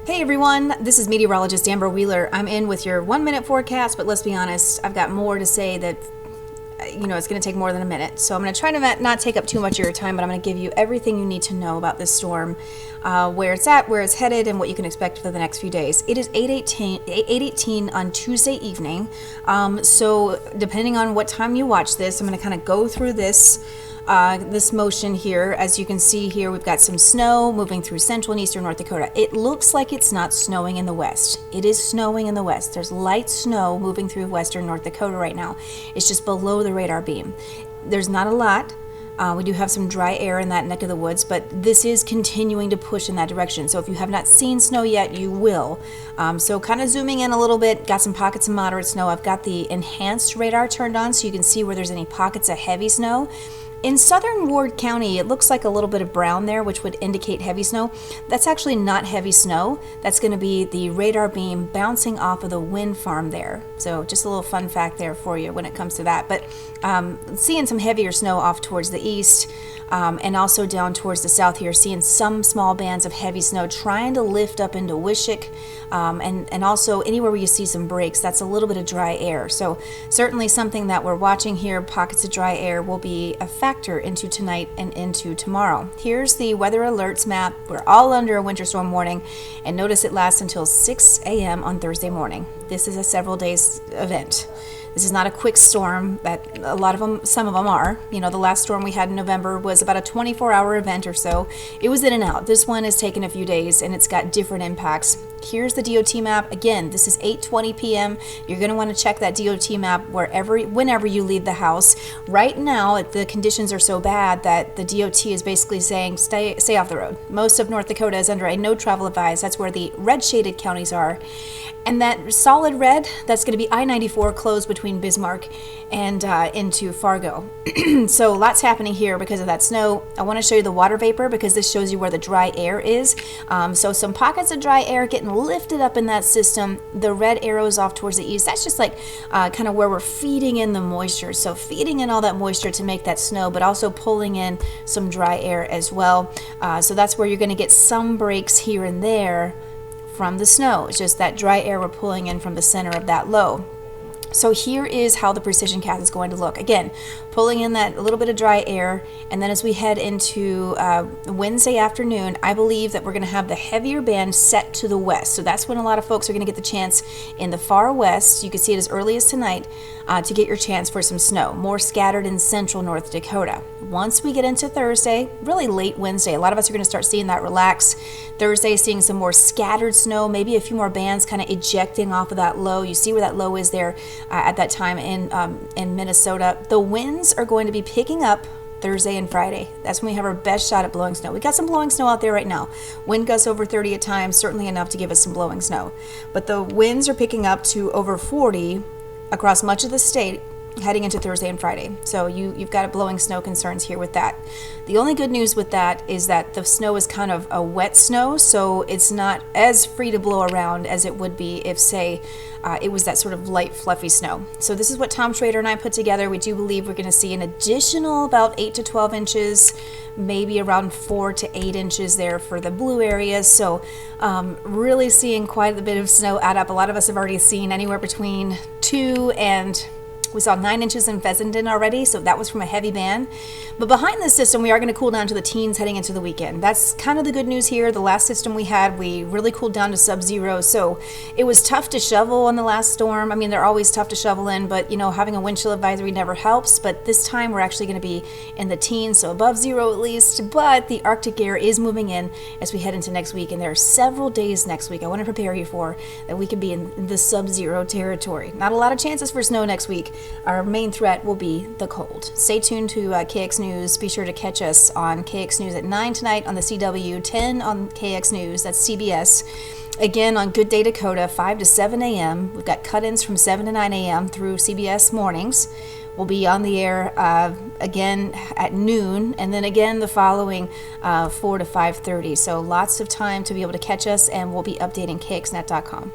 Hey everyone, this is meteorologist Amber Wheeler. I'm in with your 1 minute forecast, but let's be honest, I've got more to say that, it's going to take more than a minute. So I'm going to try to not take up too much of your time, but I'm going to give you everything you need to know about this storm, where it's at, where it's headed, and what you can expect for the next few days. It is 8:18 on Tuesday evening. So depending on what time you watch this, I'm going to kind of go through this motion here. As you can see here, we've got some snow moving through central and eastern North Dakota. It looks like it's not snowing in the west. It is snowing in the west. There's light snow moving through western North Dakota right now. It's just below the radar beam. There's not a lot. We do have some dry air in that neck of the woods, but this is continuing to push in that direction. So if you have not seen snow yet, you will. So kind of zooming in a little bit, got some pockets of moderate snow. I've got the enhanced radar turned on so you can see where there's any pockets of heavy snow. In southern Ward County, it looks like a little bit of brown there, which would indicate heavy snow. That's actually not heavy snow. That's going to be the radar beam bouncing off of the wind farm there. So just a little fun fact there for you when it comes to that. But seeing some heavier snow off towards the east, and also down towards the south here, seeing some small bands of heavy snow trying to lift up into Wishick, and also anywhere where you see some breaks, that's a little bit of dry air. So certainly something that we're watching here. Pockets of dry air will be a factor into tonight and into tomorrow. Here's the weather alerts map. We're all under a winter storm warning, and notice it lasts until 6 a.m. on Thursday morning. This is a several days event. This is not a quick storm that some of them are. The last storm we had in November was about a 24-hour event or so. It was in and out. This one has taken a few days, and it's got different impacts. Here's the DOT map. Again, this is 8:20 p.m. You're going to want to check that DOT map whenever you leave the house. Right now, the conditions are so bad that the DOT is basically saying stay off the road. Most of North Dakota is under a no travel advice. That's where the red shaded counties are. And that solid red, that's going to be I-94 closed between Bismarck and into Fargo. So lots happening here because of that snow. I want to show you the water vapor because this shows you where the dry air is. So some pockets of dry air getting lifted up in that system. The red arrows off towards the east, that's just like kind of where we're feeding in the moisture. So feeding in all that moisture to make that snow, but also pulling in some dry air as well. So that's where you're going to get some breaks here and there from the snow. It's just that dry air we're pulling in from the center of that low. So here is how the precision cast is going to look. Again, pulling in that little bit of dry air, and then as we head into Wednesday afternoon, I believe that we're going to have the heavier band set to the west. So that's when a lot of folks are going to get the chance in the far west. You can see it as early as tonight to get your chance for some snow, more scattered in central North Dakota. Once we get into Thursday, really late Wednesday, a lot of us are going to start seeing that relax. Thursday, seeing some more scattered snow, maybe a few more bands kind of ejecting off of that low. You see where that low is there at that time in Minnesota. The winds are going to be picking up Thursday and Friday. That's when we have our best shot at blowing snow. We got some blowing snow out there right now. Wind gusts over 30 at times, certainly enough to give us some blowing snow. But the winds are picking up to over 40 across much of the state heading into Thursday and Friday. So you've got blowing snow concerns here with that. The only good news with that is that the snow is kind of a wet snow, so it's not as free to blow around as it would be if, say, it was that sort of light, fluffy snow. So this is what Tom Schrader and I put together. We do believe we're going to see an additional about 8 to 12 inches, maybe around 4 to 8 inches there for the blue areas. So really seeing quite a bit of snow add up. A lot of us have already seen anywhere between 2 and we saw 9 inches in Fessenden already, so that was from a heavy band. But behind this system, we are going to cool down to the teens heading into the weekend. That's kind of the good news here. The last system we had, we really cooled down to sub-zero, so it was tough to shovel on the last storm. I mean, they're always tough to shovel in, but having a wind chill advisory never helps. But this time, we're actually going to be in the teens, so above zero at least. But the Arctic air is moving in as we head into next week, and there are several days next week I want to prepare you for that we can be in the sub-zero territory. Not a lot of chances for snow next week. Our main threat will be the cold. Stay tuned to KX News. Be sure to catch us on KX News at 9 tonight on the CW, 10 on KX News, that's CBS. Again, on Good Day Dakota, 5 to 7 a.m. We've got cut-ins from 7 to 9 a.m. through CBS mornings. We'll be on the air again at noon, and then again the following 4 to 5:30. So lots of time to be able to catch us, and we'll be updating KXNet.com.